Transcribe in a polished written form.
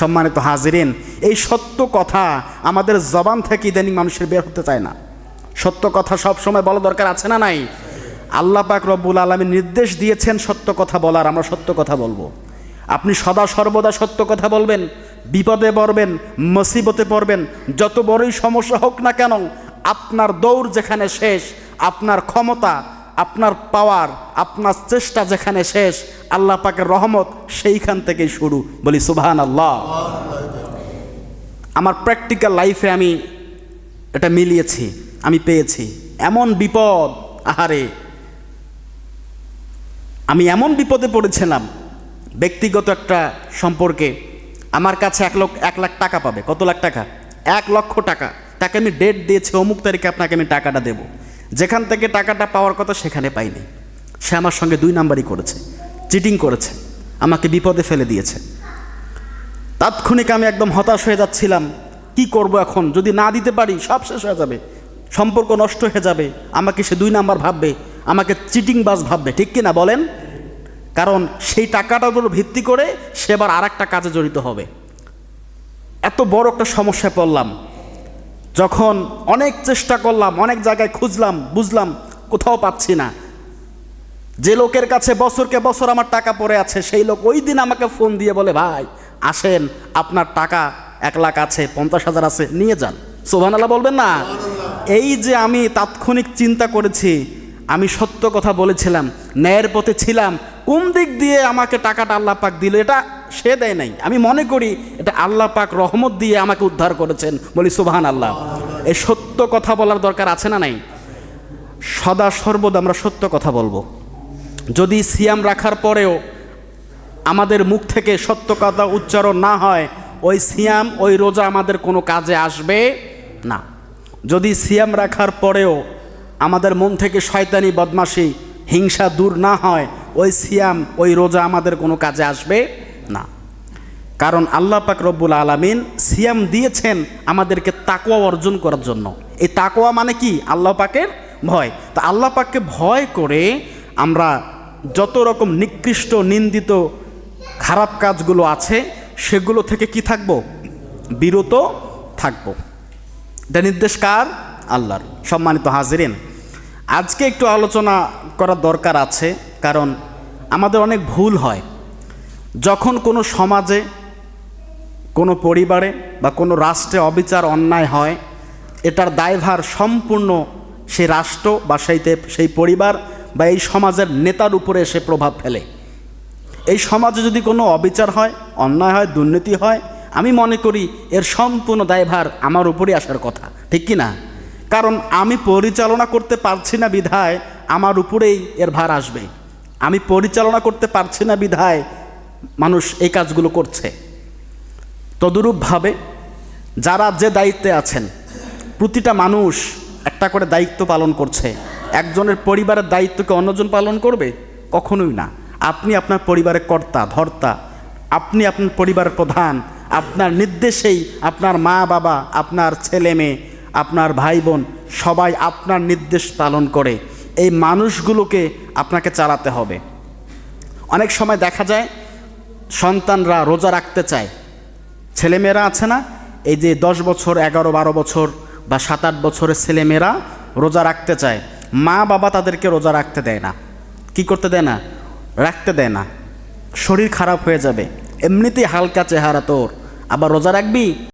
সম্মানিত হাজিরিন, এই সত্য কথা আমাদের জবান থেকে ইদানিং মানুষের বের হতে চায় না। সত্য কথা সব সময় বলা দরকার আছে না নাই? আল্লাহ পাক রব্বুল আলামিন নির্দেশ দিয়েছেন সত্য কথা বলার, আমরা সত্য কথা বলবো। আপনি সদা সর্বদা সত্য কথা বলবেন, বিপদে পড়বেন, মুসিবতে পড়বেন, যত বড়ই সমস্যা হোক না কেন, আপনার দৌড় যেখানে শেষ, আপনার ক্ষমতা, আপনার পাওয়ার, আপনার চেষ্টা যেখানে শেষ, আল্লাহ পাকের রহমত সেইখান থেকেই শুরু। বলি সুবহানাল্লাহ। আমার প্র্যাকটিক্যাল লাইফে আমি এটা মিলিয়েছি, আমি পেয়েছি। এমন বিপদ, আহারে, আমি এমন বিপদে পড়েছিলাম ব্যক্তিগত একটা সম্পর্কে। আমার কাছে 1 লাখ টাকা পাবে। কত লাখ টাকা? 1 লক্ষ টাকা। তাকে আমি ডেট দিয়েছি, অমুক তারিখে আপনাকে আমি টাকাটা দেব। যেখান থেকে টাকাটা পাওয়ার কথা সেখানে পাইনি। সে আমার সঙ্গে 2 নাম্বারই করেছে, চিটিং করেছে, আমাকে বিপদে ফেলে দিয়েছে। তাৎক্ষণিক আমি একদম হতাশ হয়ে যাচ্ছিলাম। কি করব এখন? যদি না দিতে পারি সব শেষ হয়ে যাবে, সম্পর্ক নষ্ট হয়ে যাবে, আমাকে সে 2 নাম্বার ভাববে, আমাকে চিটিংবাজ ভাববে, ঠিক কিনা বলেন? কারণ সেই টাকাটার উপর ভিত্তি করে সে আবার আর একটা কাজে জড়িত হবে। এত বড় একটা সমস্যায় পড়লাম। যখন অনেক চেষ্টা করলাম, অনেক জায়গায় খুঁজলাম, বুঝলাম কোথাও পাচ্ছি না। যে লোকের কাছে বছরকে বছর আমার টাকা পড়ে আছে, সেই লোক ওই দিন আমাকে ফোন দিয়ে বলে, ভাই আসেন, আপনার টাকা 1 লাখ আছে, 50,000 আছে, নিয়ে যান। সুবহানাল্লাহ বলবেন না? এই যে আমি তাৎক্ষণিক চিন্তা করেছি, আমি সত্য কথা বলেছিলাম, ন্যায়ের পথে ছিলাম, কোন দিক দিয়ে আমাকে টাকাটা আল্লাহ পাক দিল, এটা সে দেয় নাই। আমি মনে করি এটা আল্লাহ পাক রহমত দিয়ে আমাকে উদ্ধার করেছেন। বলি সুবহানাল্লাহ। এই সত্য কথা বলার দরকার আছে না নাই? সদা সর্বদা আমরা সত্য কথা বলবো। যদি সিয়াম রাখার পরেও আমাদের মুখ থেকে সত্য কথা উচ্চারণ না হয়, ওই সিয়াম, ওই রোজা আমাদের কোনো কাজে আসবে না। যদি সিয়াম রাখার পরেও আমাদের মন থেকে শয়তানি, বদমাশি, হিংসা দূর না হয়, ওই সিয়াম, ওই রোজা আমাদের কোনো কাজে আসবে না। কারণ আল্লাহ পাক রব্বুল আলামিন সিয়াম দিয়েছেন আমাদেরকে তাকওয়া অর্জন করার জন্য। এই তাকওয়া মানে কি? আল্লাহ পাকের ভয়। তা আল্লাহ পাককে ভয় করে আমরা যত রকম নিকৃষ্ট, নিন্দিত, খারাপ কাজগুলো আছে সেগুলো থেকে কি থাকবো? বিরত থাকবো। এটা নির্দেশ কার? আল্লাহর। সম্মানিত হাজিরিন, আজকে একটু আলোচনা করার দরকার আছে, কারণ আমাদের অনেক ভুল হয়। যখন কোনো সমাজে, কোনো পরিবারে বা কোনো রাষ্ট্রে অবিচার, অন্যায় হয়, এটার দায়ভার সম্পূর্ণ সেই রাষ্ট্র বা সেই পরিবার বা এই সমাজের নেতার উপরে এসে প্রভাব ফেলে। এই সমাজে যদি কোনো অবিচার হয়, অন্যায় হয়, দুর্নীতি হয়, আমি মনে করি এর সম্পূর্ণ দায়ভার আমার উপরই আসার কথা, ঠিক কি না? কারণ আমি পরিচালনা করতে পারছি না বিধায় আমার উপরেই এর ভার আসবে। আমি পরিচালনা করতে পারছি না বিধায় মানুষ এই কাজগুলো করছে। তদুরূপভাবে যারা যে দায়িত্বে আছেন, প্রতিটা মানুষ একটা করে দায়িত্ব পালন করছে। একজনের পরিবারের দায়িত্বকে অন্যজন পালন করবে? কখনোই না। আপনি আপনার পরিবারের কর্তা ধর্তা, আপনি আপনার পরিবারের প্রধান। আপনার নির্দেশেই আপনার মা বাবা, আপনার ছেলে মেয়ে, আপনার ভাই বোন সবাই আপনার নির্দেশ পালন করে। এই মানুষগুলোকে আপনাকে চালাতে হবে। অনেক সময় দেখা যায় সন্তানরা রোজা রাখতে চায়, ছেলেমেয়েরা আছে না, এই যে 10 বছর, 11, 12 বছর বা 7-8 বছরের ছেলেমেয়েরা রোজা রাখতে চায়, মা বাবা তাদেরকে রোজা রাখতে দেয় না। কি করতে দেয় না? রাখতে দেয় না। শরীর খারাপ হয়ে যাবে, এমনিতেই হালকা চেহারা তোর, আবার রোজা রাখবি?